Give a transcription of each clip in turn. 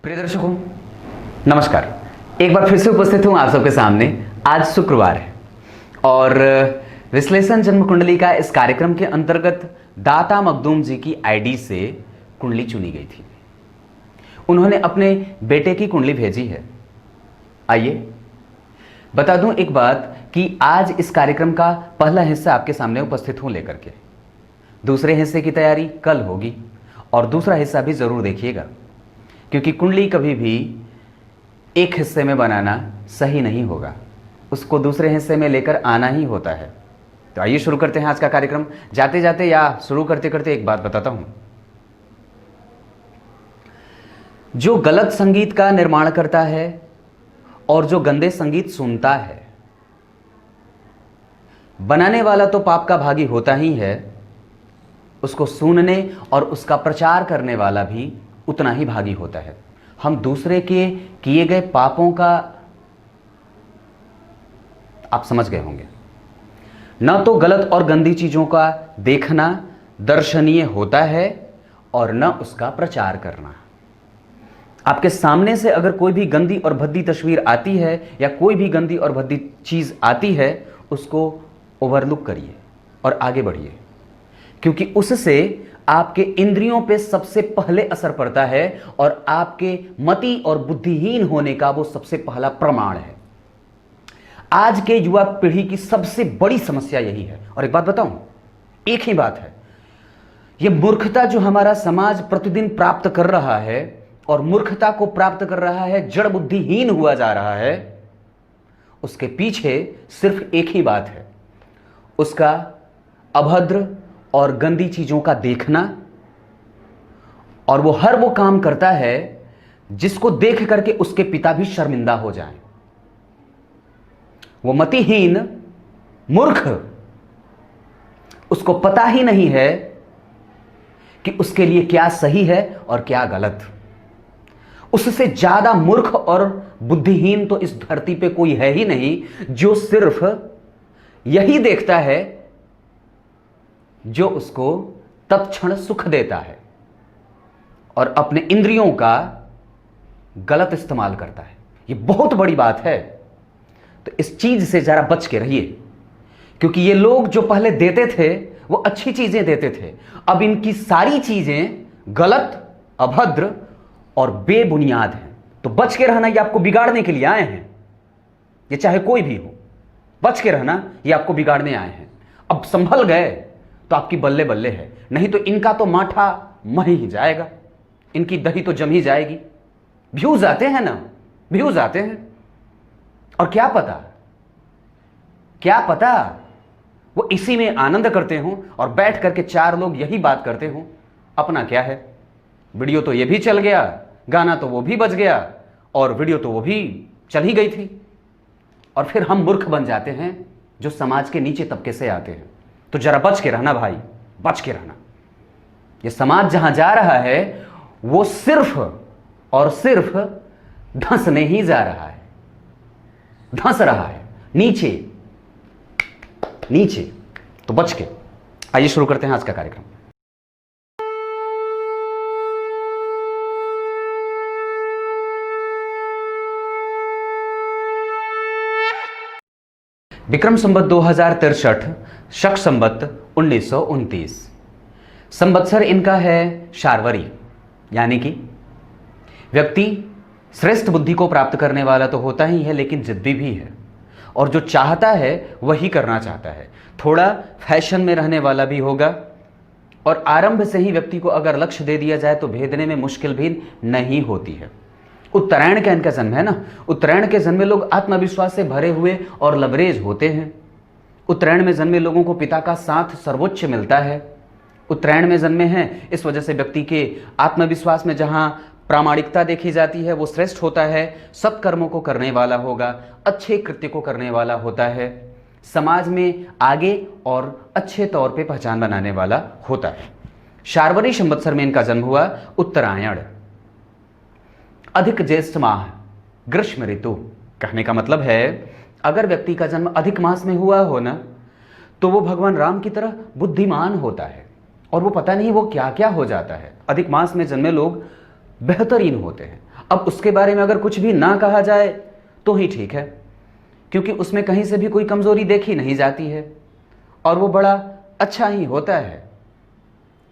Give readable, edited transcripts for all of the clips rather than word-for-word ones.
प्रिय दर्शकों नमस्कार। एक बार फिर से उपस्थित हूं आप सबके सामने। आज शुक्रवार है और विश्लेषण जन्म कुंडली का इस कार्यक्रम के अंतर्गत दाता मखदूम जी की आईडी से कुंडली चुनी गई थी। उन्होंने अपने बेटे की कुंडली भेजी है। आइए बता दूं एक बात कि आज इस कार्यक्रम का पहला हिस्सा आपके सामने उपस्थित हूं लेकर के। दूसरे हिस्से की तैयारी कल होगी और दूसरा हिस्सा भी जरूर देखिएगा, क्योंकि कुंडली कभी भी एक हिस्से में बनाना सही नहीं होगा, उसको दूसरे हिस्से में लेकर आना ही होता है। तो आइए शुरू करते हैं आज का कार्यक्रम। जाते जाते या शुरू करते करते एक बात बताता हूं, जो गलत संगीत का निर्माण करता है और जो गंदे संगीत सुनता है, बनाने वाला तो पाप का भागी होता ही है, उसको सुनने और उसका प्रचार करने वाला भी उतना ही भागी होता है। हम दूसरे के किए गए पापों का आप समझ गए होंगे। न तो गलत और गंदी चीजों का देखना दर्शनीय होता है और न उसका प्रचार करना। आपके सामने से अगर कोई भी गंदी और भद्दी तस्वीर आती है या कोई भी गंदी और भद्दी चीज आती है, उसको ओवरलुक करिए और आगे बढ़िए, क्योंकि उससे आपके इंद्रियों पे सबसे पहले असर पड़ता है और आपके मति और बुद्धिहीन होने का वो सबसे पहला प्रमाण है। आज के युवा पीढ़ी की सबसे बड़ी समस्या यही है। और एक बात बताऊं, एक ही बात है, ये मूर्खता जो हमारा समाज प्रतिदिन प्राप्त कर रहा है और मूर्खता को प्राप्त कर रहा है, जड़ बुद्धिहीन हुआ जा रहा है, उसके पीछे सिर्फ एक ही बात है, उसका अभद्र और गंदी चीजों का देखना। और वो हर वो काम करता है जिसको देख करके उसके पिता भी शर्मिंदा हो जाएं। वो मतिहीन मूर्ख, उसको पता ही नहीं है कि उसके लिए क्या सही है और क्या गलत। उससे ज्यादा मूर्ख और बुद्धिहीन तो इस धरती पे कोई है ही नहीं, जो सिर्फ यही देखता है जो उसको तत्क्षण सुख देता है और अपने इंद्रियों का गलत इस्तेमाल करता है। ये बहुत बड़ी बात है। तो इस चीज से जरा बच के रहिए, क्योंकि ये लोग जो पहले देते थे वो अच्छी चीजें देते थे, अब इनकी सारी चीजें गलत, अभद्र और बेबुनियाद हैं। तो बच के रहना, ये आपको बिगाड़ने के लिए आए हैं। ये चाहे कोई भी हो, बच के रहना, ये आपको बिगाड़ने आए हैं। अब संभल गए तो आपकी बल्ले बल्ले है, नहीं तो इनका तो माठा मह ही जाएगा, इनकी दही तो जम ही जाएगी। व्यूज आते हैं ना, व्यूज आते हैं, और क्या पता वो इसी में आनंद करते हों और बैठ करके चार लोग यही बात करते हों। अपना क्या है, वीडियो तो ये भी चल गया, गाना तो वो भी बज गया और वीडियो तो वो भी चल ही गई थी। और फिर हम मूर्ख बन जाते हैं जो समाज के नीचे तबके से आते हैं। तो जरा बच के रहना भाई, बच के रहना। ये समाज जहां जा रहा है वो सिर्फ और सिर्फ धंसने ही जा रहा है, धंस रहा है नीचे नीचे। तो बच के। आइए शुरू करते हैं आज का कार्यक्रम। विक्रम संवत 2063, शक संवत 1929। संवत्सर इनका है शार्वरी, यानी कि व्यक्ति श्रेष्ठ बुद्धि को प्राप्त करने वाला तो होता ही है, लेकिन जिद्दी भी है और जो चाहता है वही करना चाहता है। थोड़ा फैशन में रहने वाला भी होगा और आरंभ से ही व्यक्ति को अगर लक्ष्य दे दिया जाए तो भेदने में मुश्किल भी नहीं होती है। उत्तरायण का इनका जन्म है ना, उत्तरायण के जन्मे लोग आत्मविश्वास से भरे हुए और लबरेज होते हैं। उत्तरायण में जन्मे लोगों को पिता का साथ सर्वोच्च मिलता है। उत्तरायण में जन्मे हैं, इस वजह से व्यक्ति के आत्मविश्वास में जहां प्रामाणिकता देखी जाती है वो श्रेष्ठ होता है, सत्कर्मों को करने वाला होगा, अच्छे कृत्य को करने वाला होता है, समाज में आगे और अच्छे तौर पे पहचान बनाने वाला होता है। शार्वरी संवत्सर में इनका जन्म हुआ। उत्तरायण, अधिक ज्येष्ठ माह, ग्रीष्म ऋतु। कहने का मतलब है अगर व्यक्ति का जन्म अधिक मास में हुआ हो ना, तो वो भगवान राम की तरह बुद्धिमान होता है और वो पता नहीं वो क्या क्या हो जाता है। अधिक मास में जन्मे लोग बेहतरीन होते हैं। अब उसके बारे में अगर कुछ भी ना कहा जाए तो ही ठीक है, क्योंकि उसमें कहीं से भी कोई कमजोरी देखी नहीं जाती है और वो बड़ा अच्छा ही होता है।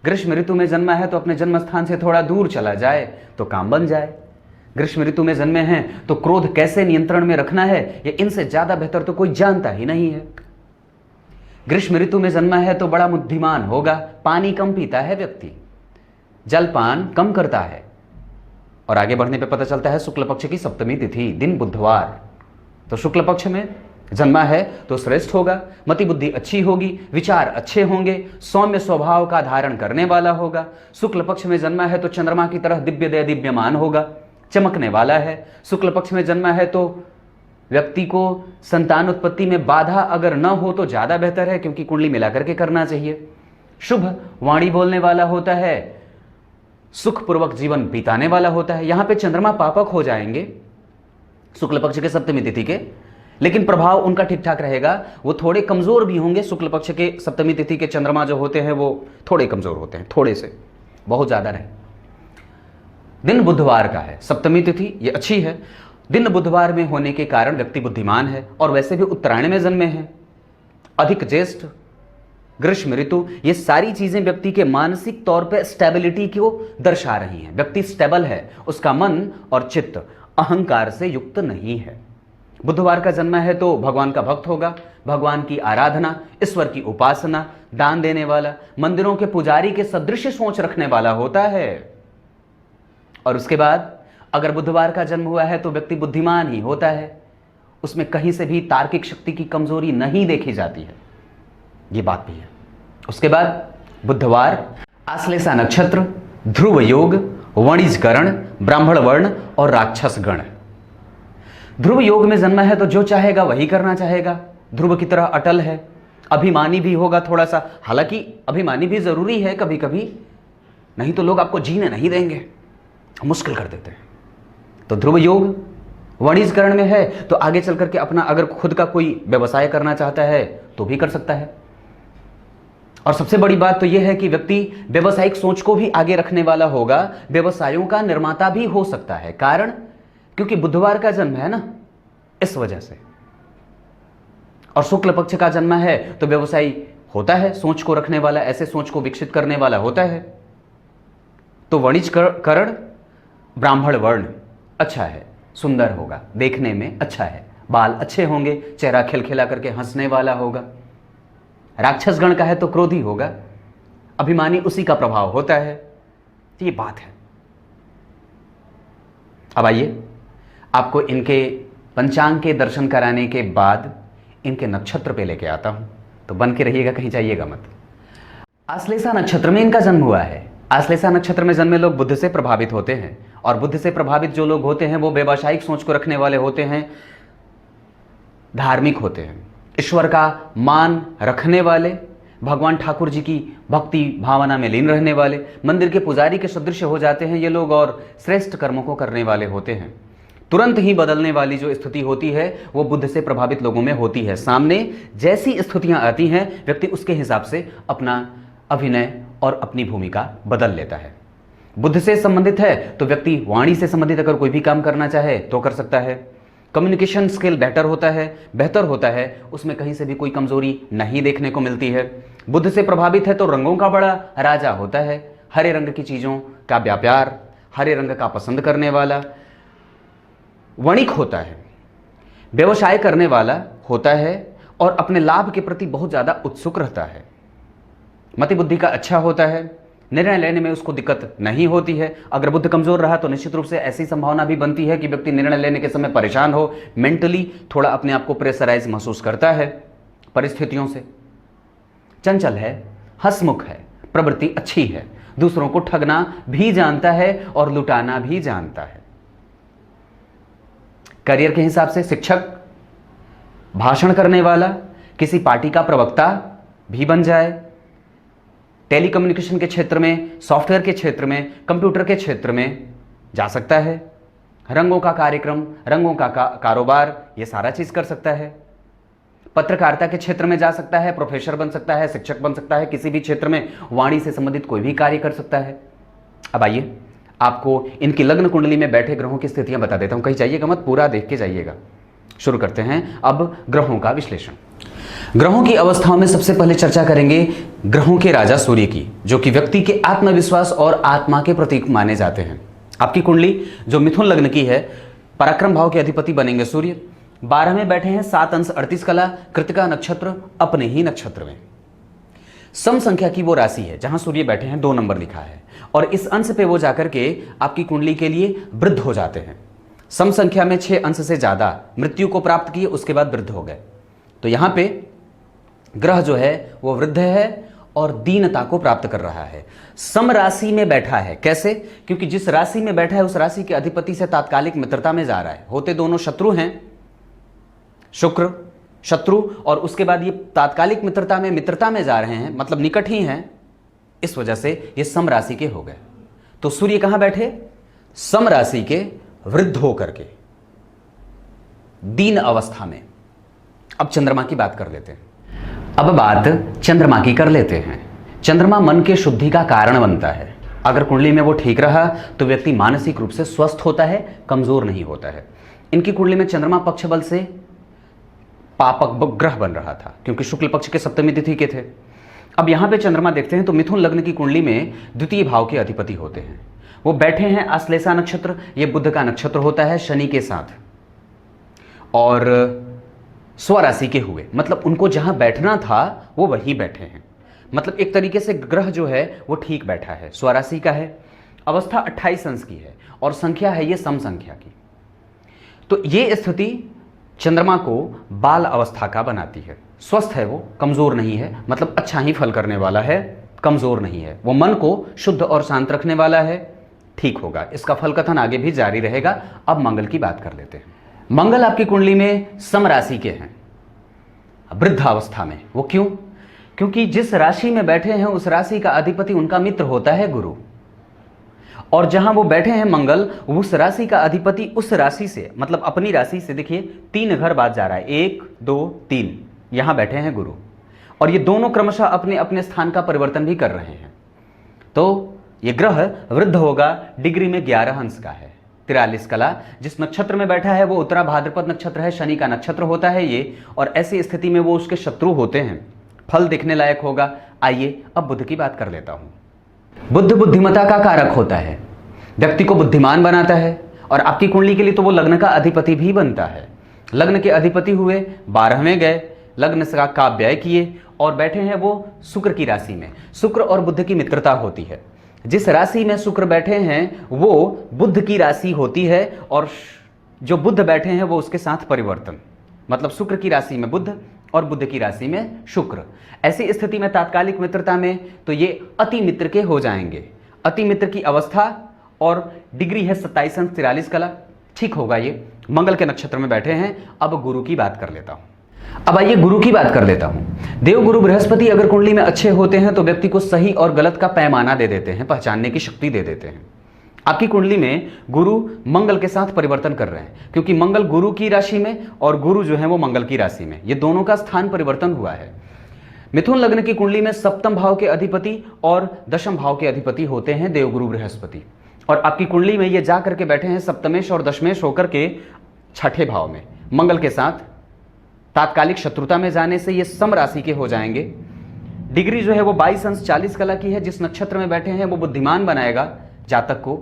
ग्रीष्म ऋतु में जन्मा है तो अपने जन्म स्थान से थोड़ा दूर चला जाए तो काम बन जाए। ग्रीष्म ऋतु में जन्मे हैं तो क्रोध कैसे नियंत्रण में रखना है ये इनसे ज्यादा बेहतर तो कोई जानता ही नहीं है। ग्रीष्म ऋतु में जन्मा है तो बड़ा बुद्धिमान होगा, पानी कम पीता है व्यक्ति, जलपान कम करता है। और आगे बढ़ने पे पता चलता है शुक्ल पक्ष की सप्तमी तिथि, दिन बुधवार, तो शुक्ल पक्ष में जन्मा है तो श्रेष्ठ होगा, मति बुद्धि अच्छी होगी, विचार अच्छे होंगे, सौम्य स्वभाव का धारण करने वाला होगा। शुक्ल पक्ष में जन्मा है तो चंद्रमा की तरह दिव्य दया दिव्यमान होगा, चमकने वाला है। शुक्ल पक्ष में जन्मा है तो व्यक्ति को संतान उत्पत्ति में बाधा अगर न हो तो ज्यादा बेहतर है, क्योंकि कुंडली मिलाकर के करना चाहिए। शुभ वाणी बोलने वाला होता है, सुखपूर्वक जीवन बिताने वाला होता है। यहां पे चंद्रमा पापक हो जाएंगे शुक्ल पक्ष के सप्तमी तिथि के, लेकिन प्रभाव उनका ठीक ठाक रहेगा। वो थोड़े कमजोर भी होंगे, शुक्ल पक्ष के सप्तमी तिथि के चंद्रमा जो होते हैं वो थोड़े कमजोर होते हैं, थोड़े से, बहुत ज्यादा नहीं। दिन बुधवार का है, सप्तमी तिथि ये अच्छी है। दिन बुधवार में होने के कारण व्यक्ति बुद्धिमान है और वैसे भी उत्तरायण में जन्मे हैं। अधिक ज्येष्ठ, ग्रीष्म ऋतु, ये सारी चीजें व्यक्ति के मानसिक तौर पर स्टेबिलिटी को दर्शा रही हैं। व्यक्ति स्टेबल है, उसका मन और चित्त अहंकार से युक्त नहीं है। बुधवार का जन्म है तो भगवान का भक्त होगा, भगवान की आराधना, ईश्वर की उपासना, दान देने वाला, मंदिरों के पुजारी के सदृश सोच रखने वाला होता है। और उसके बाद अगर बुधवार का जन्म हुआ है तो व्यक्ति बुद्धिमान ही होता है, उसमें कहीं से भी तार्किक शक्ति की कमजोरी नहीं देखी जाती है, ये बात भी है। उसके बाद बुधवार, आश्लेषा नक्षत्र, ध्रुव योग, वणिजकरण, ब्राह्मण वर्ण और राक्षस गण। ध्रुव योग में जन्मा है तो जो चाहेगा वही करना चाहेगा, ध्रुव की तरह अटल है, अभिमानी भी होगा थोड़ा सा, हालांकि अभिमानी भी जरूरी है कभी कभी, नहीं तो लोग आपको जीने नहीं देंगे, मुश्किल कर देते हैं। तो ध्रुव योग वणिजकरण में है तो आगे चल करके अपना अगर खुद का कोई व्यवसाय करना चाहता है तो भी कर सकता है। और सबसे बड़ी बात तो यह है कि व्यक्ति व्यवसायिक सोच को भी आगे रखने वाला होगा, व्यवसायों का निर्माता भी हो सकता है। कारण क्योंकि बुधवार का जन्म है ना, इस वजह से। और शुक्ल पक्ष का जन्म है तो व्यवसायी होता है, सोच को रखने वाला, ऐसे सोच को विकसित करने वाला होता है। तो वणिजकरण, ब्राह्मण वर्ण अच्छा है, सुंदर होगा, देखने में अच्छा है, बाल अच्छे होंगे, चेहरा खिलखिला करके हंसने वाला होगा। राक्षस गण का है तो क्रोधी होगा, अभिमानी उसी का प्रभाव होता है। तो ये बात है। अब आइए आपको इनके पंचांग के दर्शन कराने के बाद इनके नक्षत्र पे लेके आता हूं, तो बन के रहिएगा, कहीं जाइएगा मत। आश्लेषा नक्षत्र में इनका जन्म हुआ है। आश्लेषा नक्षत्र में जन्मे लोग बुध से प्रभावित होते हैं, और बुध से प्रभावित जो लोग होते हैं वो व्यवसायिक सोच को रखने वाले होते हैं, धार्मिक होते हैं, ईश्वर का मान रखने वाले, भगवान ठाकुर जी की भक्ति भावना में लीन रहने वाले, मंदिर के पुजारी के सदृश हो जाते हैं ये लोग, और श्रेष्ठ कर्मों को करने वाले होते हैं। तुरंत ही बदलने वाली जो स्थिति होती है वो बुध से प्रभावित लोगों में होती है। सामने जैसी स्थितियां आती हैं व्यक्ति उसके हिसाब से अपना अभिनय और अपनी भूमिका बदल लेता है। बुध से संबंधित है तो व्यक्ति वाणी से संबंधित अगर कोई भी काम करना चाहे तो कर सकता है। कम्युनिकेशन स्किल बेहतर होता है, उसमें कहीं से भी कोई कमजोरी नहीं देखने को मिलती है। बुध से प्रभावित है तो रंगों का बड़ा राजा होता है, हरे रंग की चीजों का व्यापार, हरे रंग का पसंद करने वाला, वणिक होता है, व्यवसाय करने वाला होता है और अपने लाभ के प्रति बहुत ज्यादा उत्सुक रहता है। मति बुद्धि का अच्छा होता है, निर्णय लेने में उसको दिक्कत नहीं होती है। अगर बुद्ध कमजोर रहा तो निश्चित रूप से ऐसी संभावना भी बनती है कि व्यक्ति निर्णय लेने के समय परेशान हो, मेंटली थोड़ा अपने आप को प्रेशराइज महसूस करता है परिस्थितियों से। चंचल है, हंसमुख है, प्रवृत्ति अच्छी है, दूसरों को ठगना भी जानता है और लुटाना भी जानता है। करियर के हिसाब से शिक्षक, भाषण करने वाला, किसी पार्टी का प्रवक्ता भी बन जाए, टेलीकम्युनिकेशन के क्षेत्र में, सॉफ्टवेयर के क्षेत्र में, कंप्यूटर के क्षेत्र में जा सकता है, रंगों का कार्यक्रम, रंगों का कारोबार, ये सारा चीज कर सकता है। पत्रकारिता के क्षेत्र में जा सकता है, प्रोफेसर बन सकता है, शिक्षक बन सकता है, किसी भी क्षेत्र में वाणी से संबंधित कोई भी कार्य कर सकता है। अब आइए आपको इनकी लग्न कुंडली में बैठे ग्रहों की स्थितियां बता देता हूं, कहीं जाइएगा मत, पूरा देख के जाइएगा। शुरू करते हैं अब ग्रहों का विश्लेषण। ग्रहों की अवस्थाओं में सबसे पहले चर्चा करेंगे ग्रहों के राजा सूर्य की, जो कि व्यक्ति के आत्मविश्वास और आत्मा के प्रतीक माने जाते हैं। आपकी कुंडली जो मिथुन लग्न की है, पराक्रम भाव के अधिपति बनेंगे सूर्य। 12 में बैठे हैं, 7 अंश 38 कला, कृतिका नक्षत्र अपने ही नक्षत्र में। सम संख्या की वो राशि है जहां सूर्य बैठे हैं, 2 नंबर लिखा है, और इस अंश पे वो जाकर के आपकी कुंडली के लिए वृद्ध हो जाते हैं। सम संख्या में 6 अंश से ज्यादा मृत्यु को प्राप्त किए, उसके बाद वृद्ध हो गए। तो यहां पे ग्रह जो है वो वृद्ध है और दीनता को प्राप्त कर रहा है। सम राशि में बैठा है, कैसे? क्योंकि जिस राशि में बैठा है उस राशि के अधिपति से तात्कालिक मित्रता में जा रहा है। होते दोनों शत्रु हैं, शुक्र शत्रु, और उसके बाद ये तात्कालिक मित्रता में जा रहे हैं, मतलब निकट ही हैं। इस वजह से ये सम राशि के हो गए। तो सूर्य कहां बैठे? सम राशि के वृद्ध होकर के दीन अवस्था में। अब चंद्रमा की बात कर लेते हैं। अब बात चंद्रमा की कर लेते हैं। चंद्रमा मन के शुद्धि का कारण बनता है। अगर कुंडली में वो ठीक रहा तो व्यक्ति मानसिक रूप से स्वस्थ होता है, कमजोर नहीं होता है। इनकी कुंडली में चंद्रमा पक्ष बल से पापक ग्रह बन रहा था, क्योंकि शुक्ल पक्ष के सप्तमी तिथि के थे। अब यहां पे चंद्रमा देखते हैं तो मिथुन लग्न की कुंडली में द्वितीय भाव के अधिपति होते हैं। वो बैठे हैं आश्लेषा नक्षत्र, ये बुध का नक्षत्र होता है शनि के साथ, और स्वराशि के हुए, मतलब उनको जहां बैठना था वो वहीं बैठे हैं। मतलब एक तरीके से ग्रह जो है वो ठीक बैठा है, स्वराशि का है, अवस्था 28 अंश की है और संख्या है ये सम संख्या की। तो ये स्थिति चंद्रमा को बाल अवस्था का बनाती है। स्वस्थ है वो, कमजोर नहीं है, मतलब अच्छा ही फल करने वाला है, कमजोर नहीं है। वो मन को शुद्ध और शांत रखने वाला है, ठीक होगा। इसका फल कथन आगे भी जारी रहेगा। अब मंगल की बात कर लेते हैं। मंगल आपकी कुंडली में सम राशि के हैं, वृद्ध अवस्था में। वो क्यों? क्योंकि जिस राशि में बैठे हैं उस राशि का अधिपति उनका मित्र होता है गुरु, और जहां वो बैठे हैं मंगल, उस राशि का अधिपति उस राशि से, मतलब अपनी राशि से, देखिए 3 घर बाद जा रहा है, 1 2 3, यहां बैठे हैं गुरु, और ये दोनों क्रमशः अपने अपने स्थान का परिवर्तन भी कर रहे हैं। तो ये ग्रह वृद्ध होगा, डिग्री में 11 अंश का है, 43 कला। जिस नक्षत्र में बैठा है वो उत्तरा भाद्रपद नक्षत्र है, शनि का नक्षत्र होता है ये, और ऐसी स्थिति में वो उसके शत्रु होते हैं। फल दिखने लायक होगा। आइए अब बुध की बात कर लेता हूं। बुध बुद्धिमत्ता का कारक होता है, व्यक्ति को बुद्धिमान बनाता है, और आपकी कुंडली के लिए तो वो लग्न का अधिपति भी बनता है। लग्न के अधिपति हुए, 12वें गए, लग्न का व्यय किए और बैठे हैं वो शुक्र की राशि में। शुक्र और बुध की मित्रता होती है। जिस राशि में शुक्र बैठे हैं वो बुध की राशि होती है, और जो बुध बैठे हैं वो उसके साथ परिवर्तन, मतलब शुक्र की राशि में बुध और बुध की राशि में शुक्र। ऐसी स्थिति में तात्कालिक मित्रता में तो ये अति मित्र के हो जाएंगे। अति मित्र की अवस्था और डिग्री है 27 अंश 43 कला, ठीक होगा। ये मंगल के नक्षत्र में बैठे हैं। अब गुरु की बात कर लेता हूं। अब आइए गुरु की बात कर लेता हूं। देव गुरु बृहस्पति अगर कुंडली में अच्छे होते हैं तो व्यक्ति को सही और गलत का पैमाना दे देते हैं, पहचानने की शक्ति दे देते हैं। आपकी कुंडली में गुरु मंगल के साथ परिवर्तन कर रहे हैं, क्योंकि मंगल गुरु की राशि में और गुरु जो है वो मंगल की राशि में, ये दोनों का स्थान परिवर्तन हुआ है। मिथुन लग्न की कुंडली में सप्तम भाव के अधिपति और दशम भाव के अधिपति होते हैं देवगुरु बृहस्पति, और आपकी कुंडली में ये जा करके बैठे हैं सप्तमेश और दशमेश होकर के 6ठे भाव में मंगल के साथ। तात्कालिक शत्रुता में जाने से ये सम राशि के हो जाएंगे। डिग्री जो है वो 22 अंश 40 कला की है। जिस नक्षत्र में बैठे हैं वो बुद्धिमान बनाएगा जातक को,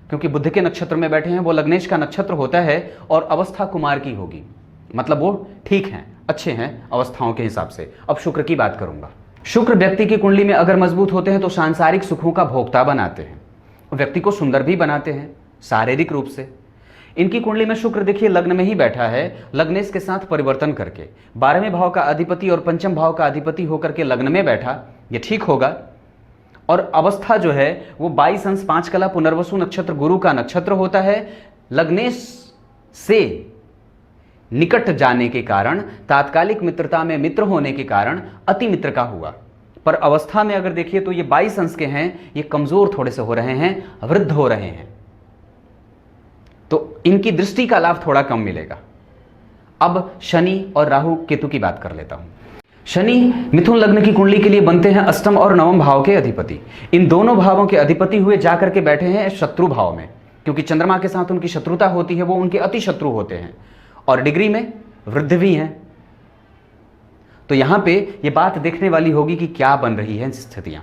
क्योंकि बुध के नक्षत्र में बैठे हैं, वो लग्नेश का नक्षत्र होता है, और अवस्था कुमार की होगी, मतलब वो ठीक हैं, अच्छे हैं अवस्थाओं के हिसाब से। अब शुक्र की बात करूंगा। शुक्र व्यक्ति की कुंडली में अगर मजबूत होते हैं तो सांसारिक सुखों का भोक्ता बनाते हैं, व्यक्ति को सुंदर भी बनाते हैं शारीरिक रूप से। इनकी कुंडली में शुक्र देखिए लग्न में ही बैठा है, लग्नेश के साथ परिवर्तन करके 12वें भाव का अधिपति और पंचम भाव का अधिपति होकर के लग्न में बैठा, ये ठीक होगा। और अवस्था जो है वो 22 अंश 5 कला, पुनर्वसु नक्षत्र गुरु का नक्षत्र होता है। लग्नेश से निकट जाने के कारण, तात्कालिक मित्रता में मित्र होने के कारण अति मित्र का हुआ। पर अवस्था में अगर देखिए तो ये 22 अंश के हैं, ये कमजोर थोड़े से हो रहे हैं, वृद्ध हो रहे हैं, तो इनकी दृष्टि का लाभ थोड़ा कम मिलेगा। अब शनि और राहु केतु की बात कर लेता हूं। शनि मिथुन लग्न की कुंडली के लिए बनते हैं अष्टम और नवम भाव के अधिपति। इन दोनों भावों के अधिपति हुए जाकर के बैठे हैं शत्रु भाव में, क्योंकि चंद्रमा के साथ उनकी शत्रुता होती है, वो उनके अति शत्रु होते हैं और डिग्री में वृद्ध भी हैं। तो यहां पे ये बात देखने वाली होगी कि क्या बन रही है स्थितियां।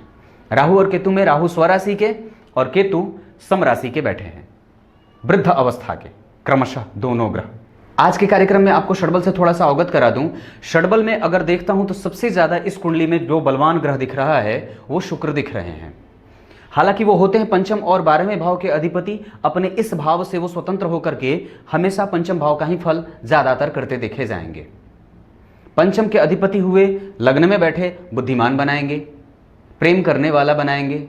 राहु और केतु में राहु स्वराशि के और केतु समराशि के बैठे हैं, वृद्ध अवस्था के क्रमशः दोनों ग्रह। आज के कार्यक्रम में आपको षडबल से थोड़ा सा अवगत करा दूं। षडबल में अगर देखता हूं तो सबसे ज्यादा इस कुंडली में जो बलवान ग्रह दिख रहा है वो शुक्र दिख रहे हैं। हालांकि वो होते हैं पंचम और 12वें भाव के अधिपति, अपने इस भाव से वो स्वतंत्र होकर के हमेशा पंचम भाव का ही फल ज्यादातर करते देखे जाएंगे। पंचम के अधिपति हुए लग्न में बैठे बुद्धिमान बनाएंगे, प्रेम करने वाला बनाएंगे,